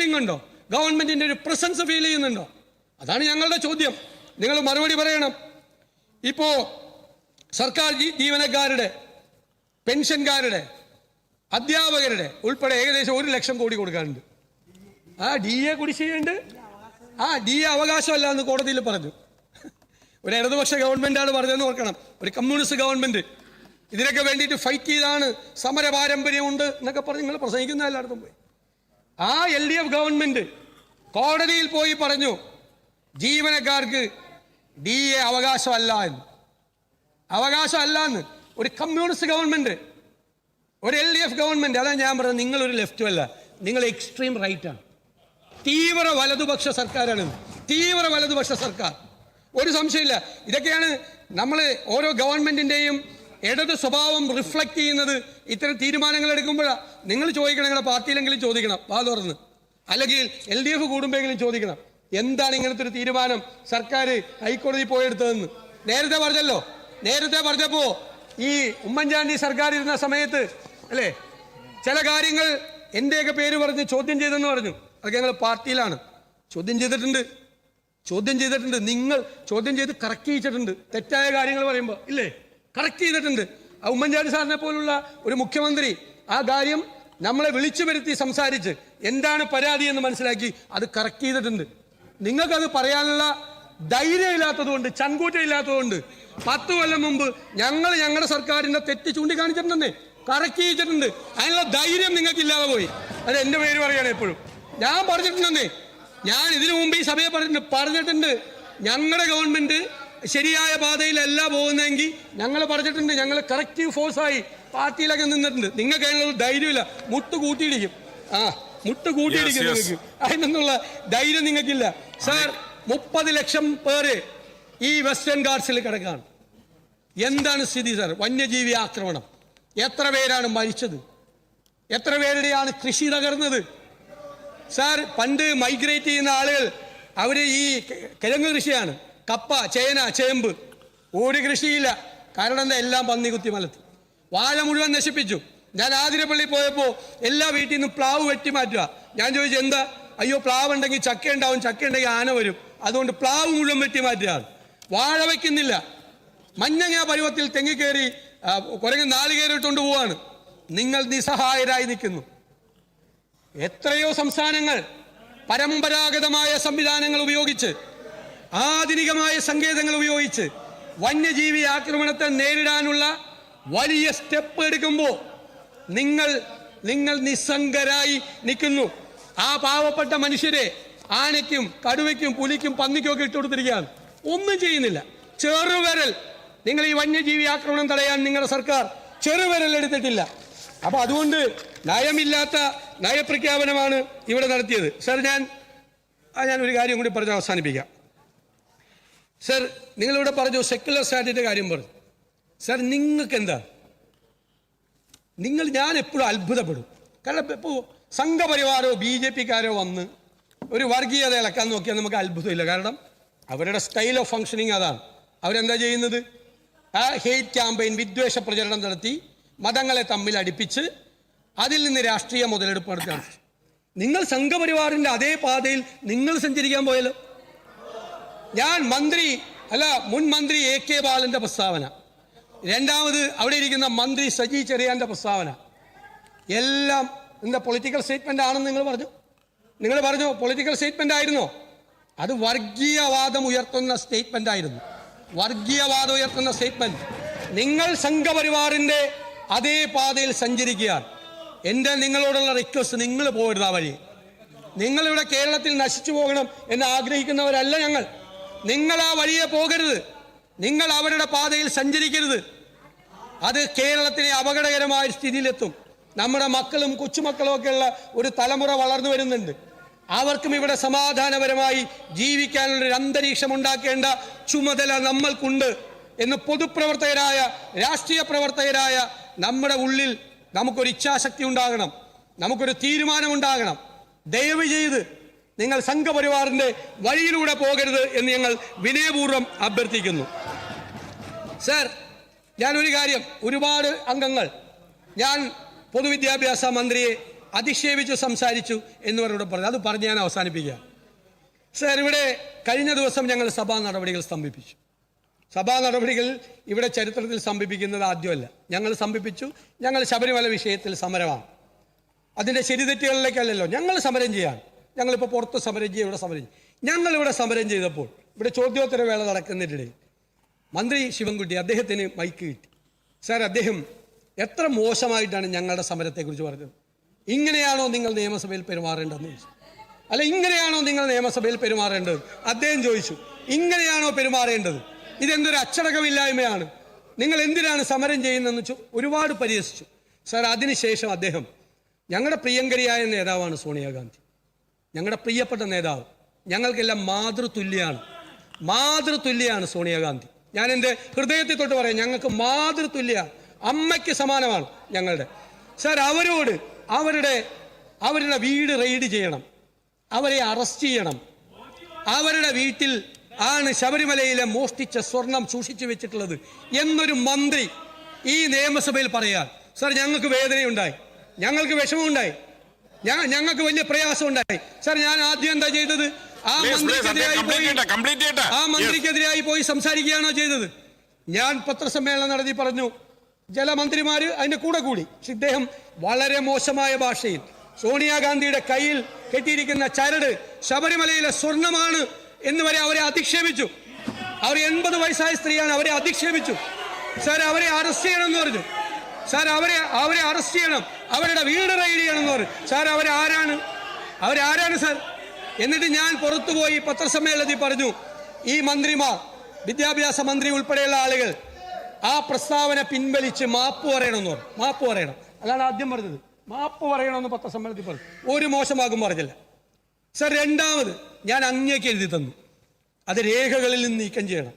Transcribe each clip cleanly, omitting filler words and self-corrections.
Feeling ഉണ്ടോ? ഗവൺമെന്റിന്റെ ഒരു പ്രസൻസ് ഫീൽ ചെയ്യുന്നുണ്ടോ? അതാണ് ഞങ്ങളുടെ ചോദ്യം. നിങ്ങൾ മറുപടി പറയണം. ഇപ്പോ സർക്കാർ ജീവനക്കാരുടെ, പെൻഷൻകാരുടെ, അധ്യാപകരുടെ ഉൾപ്പെടെ ഏകദേശം 1 ലക്ഷം കോടി കൊടുക്കാനുണ്ട്. ആ DA കുടിശ്ശികയുണ്ട്. ആ DA അവകാശമല്ല എന്ന് കോടതിയിൽ പറഞ്ഞു. ഒരു ഇടതുപക്ഷ ഗവൺമെന്റാണ് പറഞ്ഞതെന്ന് ഓർക്കണം, ഒരു കമ്മ്യൂണിസ്റ്റ് ഗവൺമെന്റ്. ഇതിനൊക്കെ വേണ്ടിയിട്ട് ഫൈറ്റ് ചെയ്താണ്, സമര പാരമ്പര്യമുണ്ട് എന്നൊക്കെ പറഞ്ഞ് നിങ്ങൾ പ്രസംഗിക്കുന്ന എല്ലായിടത്തും പോയി. ആ LDF ഗവൺമെന്റ് കോടതിയിൽ പോയി പറഞ്ഞു ജീവനക്കാർക്ക് DA അവകാശമല്ല എന്ന്. അവകാശമല്ല എന്ന് ഒരു കമ്മ്യൂണിസ്റ്റ് ഗവൺമെന്റ്, ഒരു LDF ഗവൺമെന്റ്. അതാണ് ഞാൻ പറഞ്ഞത്, നിങ്ങളൊരു ലെഫ്റ്റും അല്ല, നിങ്ങൾ എക്സ്ട്രീം റൈറ്റാണ്. തീവ്ര വലതുപക്ഷ സർക്കാരാണ്, തീവ്ര വലതുപക്ഷ സർക്കാർ. ഒരു സംശയമില്ല. ഇതൊക്കെയാണ് നമ്മൾ ഓരോ ഗവൺമെന്റിന്റെയും ഇടത് സ്വഭാവം റിഫ്ലക്ട് ചെയ്യുന്നത്. ഇത്തരം തീരുമാനങ്ങൾ എടുക്കുമ്പോഴാണ് നിങ്ങൾ ചോദിക്കണം, നിങ്ങളുടെ പാർട്ടിയിലെങ്കിലും ചോദിക്കണം, വാ തുറന്ന്. അല്ലെങ്കിൽ LDF കൂടുമ്പോഴെങ്കിലും ചോദിക്കണം, എന്താണ് ഇങ്ങനത്തെ ഒരു തീരുമാനം സർക്കാർ ഹൈക്കോടതി പോയെടുത്തതെന്ന്. നേരത്തെ പറഞ്ഞല്ലോ, നേരത്തെ പറഞ്ഞപ്പോ ഈ ഉമ്മൻചാണ്ടി സർക്കാർ ഇരുന്ന സമയത്ത് അല്ലേ ചില കാര്യങ്ങൾ എന്റെയൊക്കെ പേര് പറഞ്ഞ് ചോദ്യം ചെയ്തെന്ന് പറഞ്ഞു. അതൊക്കെ ഞങ്ങൾ പാർട്ടിയിലാണ് ചോദ്യം ചെയ്തിട്ടുണ്ട്. നിങ്ങൾ ചോദ്യം ചെയ്ത് കറക്റ്റ് ചെയ്തിട്ടുണ്ട്. തെറ്റായ കാര്യങ്ങൾ പറയുമ്പോൾ ഇല്ലേ, കറക്റ്റ് ചെയ്തിട്ടുണ്ട്. ആ ഉമ്മൻചാണ്ടി സാറിനെ പോലുള്ള ഒരു മുഖ്യമന്ത്രി ആ കാര്യം നമ്മളെ വിളിച്ചു വരുത്തി സംസാരിച്ച് എന്താണ് പരാതി എന്ന് മനസ്സിലാക്കി അത് കറക്റ്റ് ചെയ്തിട്ടുണ്ട്. നിങ്ങൾക്കത് പറയാനുള്ള ധൈര്യം ഇല്ലാത്തതുകൊണ്ട്, ചങ്കൂറ്റം ഇല്ലാത്തതുകൊണ്ട് 10 കൊല്ലം മുമ്പ് ഞങ്ങളുടെ സർക്കാരിന്റെ തെറ്റ് ചൂണ്ടിക്കാണിച്ചിട്ടുണ്ടെന്നേ, കറക്റ്റ് ചെയ്തിട്ടുണ്ട്. അതിനുള്ള ധൈര്യം നിങ്ങൾക്ക് ഇല്ലാതെ പോയി. അത് എൻ്റെ പേര് പറയുകയാണ് എപ്പോഴും. ഞാൻ പറഞ്ഞിട്ടുണ്ടെന്നേ, ഞാൻ ഇതിനു മുമ്പ് ഈ സഭയെ പറഞ്ഞിട്ടുണ്ട് ഞങ്ങളുടെ ഗവൺമെന്റ് ശരിയായ പാതയിലല്ല പോകുന്നതെങ്കിൽ ഞങ്ങൾ പറഞ്ഞിട്ടുണ്ട്, ഞങ്ങൾ കറക്റ്റീവ് ഫോഴ്സായി പാർട്ടിയിലൊക്കെ നിന്നിട്ടുണ്ട്. നിങ്ങൾക്ക് അതിനുള്ള ധൈര്യമില്ല, മുട്ട് കൂട്ടിയിടിക്കും. നിങ്ങൾക്ക് അതിനൊന്നുള്ള ധൈര്യം നിങ്ങൾക്കില്ല. സാർ, 30 ലക്ഷം പേര് ഈ വെസ്റ്റേൺ ഗാർഡ്സിൽ കിടക്കാണ്. എന്താണ് സ്ഥിതി സാർ? വന്യജീവി ആക്രമണം. എത്ര പേരാണ് മരിച്ചത്? എത്ര പേരുടെയാണ് കൃഷി തകർന്നത്? സാർ, പണ്ട് മൈഗ്രേറ്റ് ചെയ്യുന്ന ആളുകൾ അവർ ഈ കിഴങ്ങ് കൃഷിയാണ്, കപ്പ, ചേന, ചേമ്പ്. ഒരു കൃഷിയില്ല. കാരണം എന്താ? എല്ലാം പന്നി കുത്തി മലത്തി, വാഴ മുഴുവൻ നശിപ്പിച്ചു. ഞാൻ ആതിരപ്പള്ളി പോയപ്പോൾ എല്ലാ വീട്ടിൽ നിന്നും പ്ലാവ് വെട്ടി മാറ്റുക. ഞാൻ ചോദിച്ചു എന്താ? അയ്യോ, പ്ലാവ് ഉണ്ടെങ്കിൽ ചക്ക ഉണ്ടാവും, ചക്ക ഉണ്ടെങ്കിൽ ആന വരും, അതുകൊണ്ട് പ്ലാവ് മുഴുവൻ വെട്ടി മാറ്റുകയാണ്. വാഴ വയ്ക്കുന്നില്ല. മഞ്ഞങ്ങ പരുവത്തിൽ തെങ്ങിക്കേറി കുരങ്ങ് 4 കയറിയിട്ടുണ്ട് പോവാണ്. നിങ്ങൾ നിസ്സഹായരായി നിൽക്കുന്നു. എത്രയോ സംസ്ഥാനങ്ങൾ പരമ്പരാഗതമായ സംവിധാനങ്ങൾ ഉപയോഗിച്ച്, ആധുനികമായ സങ്കേതങ്ങൾ ഉപയോഗിച്ച് വന്യജീവി ആക്രമണത്തെ നേരിടാനുള്ള വലിയ സ്റ്റെപ്പ് എടുക്കുമ്പോൾ നിങ്ങൾ നിസ്സംഗരായി നിൽക്കുന്നു. ആ പാവപ്പെട്ട മനുഷ്യരെ ആനയ്ക്കും കടുവയ്ക്കും പുലിക്കും പന്നിക്കും ഒക്കെ ഇട്ടുകൊടുത്തിരിക്കുകയാണ്. ഒന്നും ചെയ്യുന്നില്ല. ചെറുവിരൽ, നിങ്ങൾ ഈ വന്യജീവി ആക്രമണം തടയാൻ നിങ്ങളുടെ സർക്കാർ ചെറുവിരൽ എടുത്തിട്ടില്ല. അപ്പോൾ അതുകൊണ്ട് നയമില്ലാത്ത നയപ്രഖ്യാപനമാണ് ഇവിടെ നടത്തിയത്. സർ, ഞാൻ ഒരു കാര്യം കൂടി പറഞ്ഞ് അവസാനിപ്പിക്കാം. സർ, നിങ്ങളിവിടെ പറഞ്ഞു സെക്യുലർ സ്റ്റാറ്റിൻ്റെ കാര്യം പറഞ്ഞു. സർ, നിങ്ങൾക്ക് എന്താ? ഞാൻ എപ്പോഴും അത്ഭുതപ്പെടും. കാരണം ഇപ്പോൾ സംഘപരിവാരോ BJPക്കാരോ വന്ന് ഒരു വർഗീയത ഇളക്കാൻ നോക്കിയാൽ നമുക്ക് അത്ഭുതമില്ല. കാരണം അവരുടെ സ്റ്റൈൽ ഓഫ് ഫങ്ഷനിങ് അതാണ്. അവരെന്താ ചെയ്യുന്നത്? ആ ഹെയ്റ്റ് ക്യാമ്പയിൻ, വിദ്വേഷ പ്രചരണം നടത്തി മതങ്ങളെ തമ്മിൽ അടുപ്പിച്ച് അതിൽ നിന്ന് രാഷ്ട്രീയ മുതലെടുപ്പ് നടത്തുകയാണ്. നിങ്ങൾ സംഘപരിവാറിൻ്റെ അതേ പാതയിൽ നിങ്ങൾ സഞ്ചരിക്കാൻ പോയല്ലോ. മുൻ മന്ത്രി AK ബാലൻ്റെ പ്രസ്താവന, രണ്ടാമത് അവിടെ ഇരിക്കുന്ന മന്ത്രി സജി ചെറിയാൻ്റെ പ്രസ്താവന, എല്ലാം എന്താ പൊളിറ്റിക്കൽ സ്റ്റേറ്റ്മെൻ്റ് ആണെന്ന് നിങ്ങൾ പറഞ്ഞു. പൊളിറ്റിക്കൽ സ്റ്റേറ്റ്മെൻ്റ് ആയിരുന്നോ? അത് വർഗീയവാദം ഉയർത്തുന്ന സ്റ്റേറ്റ്മെൻ്റ് ആയിരുന്നു. വർഗീയവാദം ഉയർത്തുന്ന സ്റ്റേറ്റ്മെൻറ്റ്. നിങ്ങൾ സംഘപരിവാറിൻ്റെ അതേ പാതയിൽ സഞ്ചരിക്കുകയാണ്. എൻ്റെ നിങ്ങളോടുള്ള റിക്വസ്റ്റ്, നിങ്ങൾ പോകരുത് ആ വഴി. നിങ്ങളിവിടെ കേരളത്തിൽ നശിച്ചു പോകണം എന്ന് ആഗ്രഹിക്കുന്നവരല്ല ഞങ്ങൾ. നിങ്ങൾ ആ വഴിയെ പോകരുത്. നിങ്ങൾ അവരുടെ പാതയിൽ സഞ്ചരിക്കരുത്. അത് കേരളത്തിലെ അപകടകരമായ സ്ഥിതിയിലെത്തും. നമ്മുടെ മക്കളും കൊച്ചുമക്കളും ഒക്കെയുള്ള ഒരു തലമുറ വളർന്നു വരുന്നുണ്ട്. അവർക്കും ഇവിടെ സമാധാനപരമായി ജീവിക്കാനുള്ളൊരു അന്തരീക്ഷം ഉണ്ടാക്കേണ്ട ചുമതല നമ്മൾക്കുണ്ട് എന്ന് പൊതുപ്രവർത്തകരായ, രാഷ്ട്രീയ പ്രവർത്തകരായ നമ്മുടെ ഉള്ളിൽ നമുക്കൊരു ഇച്ഛാശക്തി ഉണ്ടാകണം, നമുക്കൊരു തീരുമാനമുണ്ടാകണം. ദയവ് ചെയ്ത് നിങ്ങൾ സംഘപരിവാറിൻ്റെ വഴിയിലൂടെ പോകരുത് എന്ന് ഞങ്ങൾ വിനയപൂർവ്വം അഭ്യർത്ഥിക്കുന്നു. സർ, ഞാനൊരു കാര്യം, ഒരുപാട് അംഗങ്ങൾ, ഞാൻ പൊതുവിദ്യാഭ്യാസ മന്ത്രിയെ അധിക്ഷേപിച്ചു സംസാരിച്ചു എന്ന് പറഞ്ഞൂടെ പറഞ്ഞു. അത് പറഞ്ഞ് ഞാൻ അവസാനിപ്പിക്കുക. സർ, ഇവിടെ കഴിഞ്ഞ ദിവസം ഞങ്ങൾ സഭാ നടപടികൾ സ്തംഭിപ്പിച്ചു. സഭാ നടപടികൾ ഇവിടെ ചരിത്രത്തിൽ സ്തംഭിപ്പിക്കുന്നത് ആദ്യമല്ല. ഞങ്ങൾ സ്തംഭിപ്പിച്ചു. ഞങ്ങൾ ശബരിമല വിഷയത്തിൽ സമരമാണ്. അതിൻ്റെ ശരിതെറ്റുകളിലേക്കല്ലല്ലോ ഞങ്ങൾ സമരം ചെയ്യാൻ. ഞങ്ങളിപ്പോൾ പുറത്ത് സമരം ചെയ്യുക, ഇവിടെ സമരം ചെയ്യും. ഞങ്ങളിവിടെ സമരം ചെയ്തപ്പോൾ ഇവിടെ ചോദ്യോത്തര വേള നടക്കുന്നതിനിടയിൽ മന്ത്രി ശിവൻകുട്ടി അദ്ദേഹത്തിന് മൈക്ക് കിട്ടി. സാർ, അദ്ദേഹം എത്ര മോശമായിട്ടാണ് ഞങ്ങളുടെ സമരത്തെക്കുറിച്ച് പറഞ്ഞത്. ഇങ്ങനെയാണോ നിങ്ങൾ നിയമസഭയിൽ പെരുമാറേണ്ടതെന്ന് ചോദിച്ചു. അല്ല, ഇങ്ങനെയാണോ നിങ്ങൾ നിയമസഭയിൽ പെരുമാറേണ്ടത് അദ്ദേഹം ചോദിച്ചു. ഇങ്ങനെയാണോ പെരുമാറേണ്ടത്? ഇതെന്തൊരു അച്ചടക്കമില്ലായ്മയാണ്, നിങ്ങൾ എന്തിനാണ് സമരം ചെയ്യുന്നതെന്ന് ഒരുപാട് പരിഹസിച്ചു. സാർ, അതിനുശേഷം അദ്ദേഹം, ഞങ്ങളുടെ പ്രിയങ്കരിയായ നേതാവാണ് സോണിയാഗാന്ധി, ഞങ്ങളുടെ പ്രിയപ്പെട്ട നേതാവ്, ഞങ്ങൾക്കെല്ലാം മാതൃതുല്യാണ് സോണിയാഗാന്ധി. ഞാൻ എൻ്റെ ഹൃദയത്തിൽ തൊട്ട് പറയാം, ഞങ്ങൾക്ക് മാതൃതുല്യമാണ്, അമ്മയ്ക്ക് സമാനമാണ് ഞങ്ങളുടെ. സാർ, അവരോട് അവരുടെ വീട് റെയ്ഡ് ചെയ്യണം, അവരെ അറസ്റ്റ് ചെയ്യണം. അവരുടെ വീട്ടിൽ ആണ് ശബരിമലയിലെ മോഷ്ടിച്ച സ്വർണം സൂക്ഷിച്ചു വെച്ചിട്ടുള്ളത് എന്നൊരു മന്ത്രി ഈ നിയമസഭയിൽ പറയാൻ, സാർ, ഞങ്ങൾക്ക് വേദനയുണ്ടായി, ഞങ്ങൾക്ക് വിഷമമുണ്ടായി, ഞങ്ങൾക്ക് വലിയ പ്രയാസമുണ്ടായി. സാർ, ഞാൻ ആദ്യം എന്താ ചെയ്തത്? ആ മന്ത്രിക്കെതിരായി പോയി സംസാരിക്കുകയാണോ ചെയ്തത്? ഞാൻ പത്രസമ്മേളനം നടത്തി പറഞ്ഞു, ജലമന്ത്രിമാർ അതിൻ്റെ കൂടെ കൂടി. പക്ഷെ ഇദ്ദേഹം വളരെ മോശമായ ഭാഷയിൽ സോണിയാഗാന്ധിയുടെ കയ്യിൽ കെട്ടിയിരിക്കുന്ന ചരട് ശബരിമലയിലെ സ്വർണമാണ് എന്ന് വരെ അവരെ അധിക്ഷേപിച്ചു. അവർ 80 വയസ്സായ സ്ത്രീയാണ്, അവരെ അധിക്ഷേപിച്ചു. സാർ, അവരെ അറസ്റ്റ് ചെയ്യണമെന്ന് പറഞ്ഞു. സാർ, അവരെ അറസ്റ്റ് ചെയ്യണം, അവരുടെ വീട് റെയ്ഡ് ചെയ്യണമെന്ന് പറഞ്ഞു. സാർ, അവരാരാണ് സാർ? എന്നിട്ട് ഞാൻ പുറത്തുപോയി പത്രസമ്മേളനത്തിൽ പറഞ്ഞു, ഈ മന്ത്രിമാർ, വിദ്യാഭ്യാസ മന്ത്രി ഉൾപ്പെടെയുള്ള ആളുകൾ ആ പ്രസ്താവന പിൻവലിച്ച് മാപ്പ് പറയണമെന്ന് പറഞ്ഞു. മാപ്പ് പറയണം, അതാണ് ആദ്യം പറഞ്ഞത്. മാപ്പ് പറയണമെന്ന് പത്രസമ്മേളനത്തിൽ പറഞ്ഞു. ഒരു മോശമാകും പറഞ്ഞില്ല. സാർ, രണ്ടാമത് ഞാൻ അങ്ങേക്ക് എഴുതി തന്നു, അത് രേഖകളിൽ നിന്ന് നീക്കം ചെയ്യണം.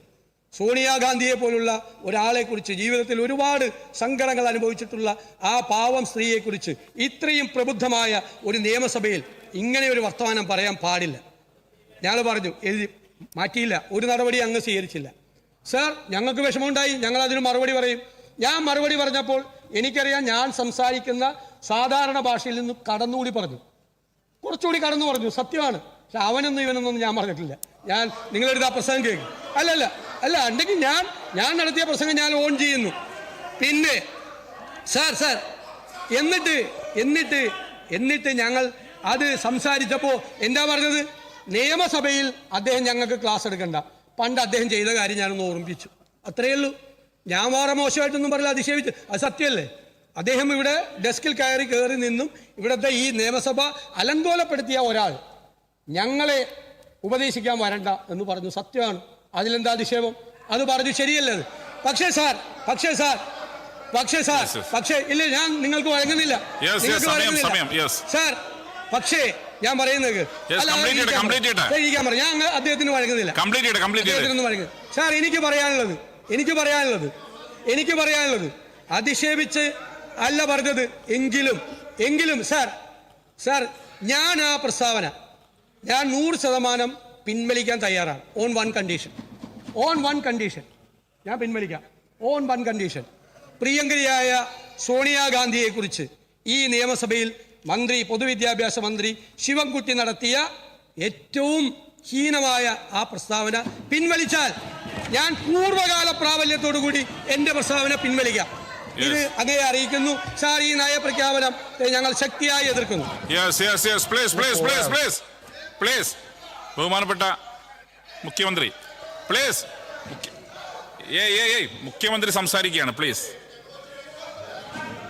സോണിയാഗാന്ധിയെ പോലുള്ള ഒരാളെക്കുറിച്ച്, ജീവിതത്തിൽ ഒരുപാട് സങ്കടങ്ങൾ അനുഭവിച്ചിട്ടുള്ള ആ പാവം സ്ത്രീയെക്കുറിച്ച് ഇത്രയും പ്രബുദ്ധമായ ഒരു നിയമസഭയിൽ ഇങ്ങനെ ഒരു വർത്തമാനം പറയാൻ പാടില്ല. ഞങ്ങൾ പറഞ്ഞു, എഴുതി മാറ്റിയില്ല, ഒരു നടപടി അങ്ങ് സ്വീകരിച്ചില്ല. സാർ, ഞങ്ങൾക്ക് വിഷമമുണ്ടായി, ഞങ്ങളതിന് മറുപടി പറയും. ഞാൻ മറുപടി പറഞ്ഞപ്പോൾ എനിക്കറിയാം ഞാൻ സംസാരിക്കുന്ന സാധാരണ ഭാഷയിൽ നിന്ന് കടന്നുകൂടി പറഞ്ഞു, കുറച്ചുകൂടി കടന്നു പറഞ്ഞു. സത്യമാണ്. പക്ഷെ അവനൊന്നും ഇവനൊന്നും ഞാൻ പറഞ്ഞിട്ടില്ല. ഞാൻ നിങ്ങളെടുത്ത് ആ പ്രസംഗം കേൾക്കും. അല്ല ഉണ്ടെങ്കിൽ ഞാൻ നടത്തിയ പ്രസംഗം ഞാൻ ഓൺ ചെയ്യുന്നു. പിന്നെ സാർ എന്നിട്ട് ഞങ്ങൾ അത് സംസാരിച്ചപ്പോൾ എന്താ പറഞ്ഞത്? നിയമസഭയിൽ അദ്ദേഹം ഞങ്ങൾക്ക് ക്ലാസ് എടുക്കണ്ട, പണ്ട് അദ്ദേഹം ചെയ്ത കാര്യം ഞാനൊന്ന് ഓർമ്മിപ്പിച്ചു, അത്രയേ ഉള്ളൂ. ഞാൻ വേറെ മോശമായിട്ടൊന്നും പറയില്ല, അധിക്ഷേപിച്ച്. അത് സത്യമല്ലേ? അദ്ദേഹം ഇവിടെ ഡെസ്കിൽ കയറി നിന്നും ഇവിടുത്തെ ഈ നിയമസഭ അലങ്കോലപ്പെടുത്തിയ ഒരാൾ ഞങ്ങളെ ഉപദേശിക്കാൻ വരണ്ട എന്ന് പറഞ്ഞു. സത്യമാണ്. അതിലെന്താ അധിക്ഷേപം? അത് പറഞ്ഞു, ശരിയല്ലേ അത്? പക്ഷേ ഇല്ല, ഞാൻ നിങ്ങൾക്ക് വഴങ്ങുന്നില്ല. സാർ, പക്ഷേ ഞാൻ പറയുന്നത് ഞാൻ അദ്ദേഹത്തിന് വഴങ്ങുന്നില്ല. സാർ, എനിക്ക് പറയാനുള്ളത് അധിക്ഷേപിച്ച് അല്ല പറഞ്ഞത്. എങ്കിലും സാർ ഞാൻ ആ പ്രസ്താവന ഞാൻ 100% പിൻവലിക്കാൻ തയ്യാറാണ്. ഓൺ വൺ കണ്ടീഷൻ ഞാൻ പിൻവലിക്കാം. On one condition. പ്രിയങ്കരിയായ സോണിയാഗാന്ധിയെക്കുറിച്ച് ഈ നിയമസഭയിൽ പൊതുവിദ്യാഭ്യാസ മന്ത്രി ശിവൻകുട്ടി നടത്തിയ ഏറ്റവും ഹീനമായ ആ പ്രസ്താവന പിൻവലിച്ചാൽ ഞാൻ പൂർവ്വകാല പ്രാബല്യത്തോടുകൂടി എൻ്റെ പ്രസ്താവന പിൻവലിക്കാം. ഇത് അങ്ങേ അറിയിക്കുന്നു. സാർ, ഈ നയപ്രഖ്യാപനം ഞങ്ങൾ ശക്തിയായി എതിർക്കുന്നു. ബഹുമാനപ്പെട്ട മുഖ്യമന്ത്രി, മുഖ്യമന്ത്രി സംസാരിക്കുകയാണ്. പ്ലീസ്.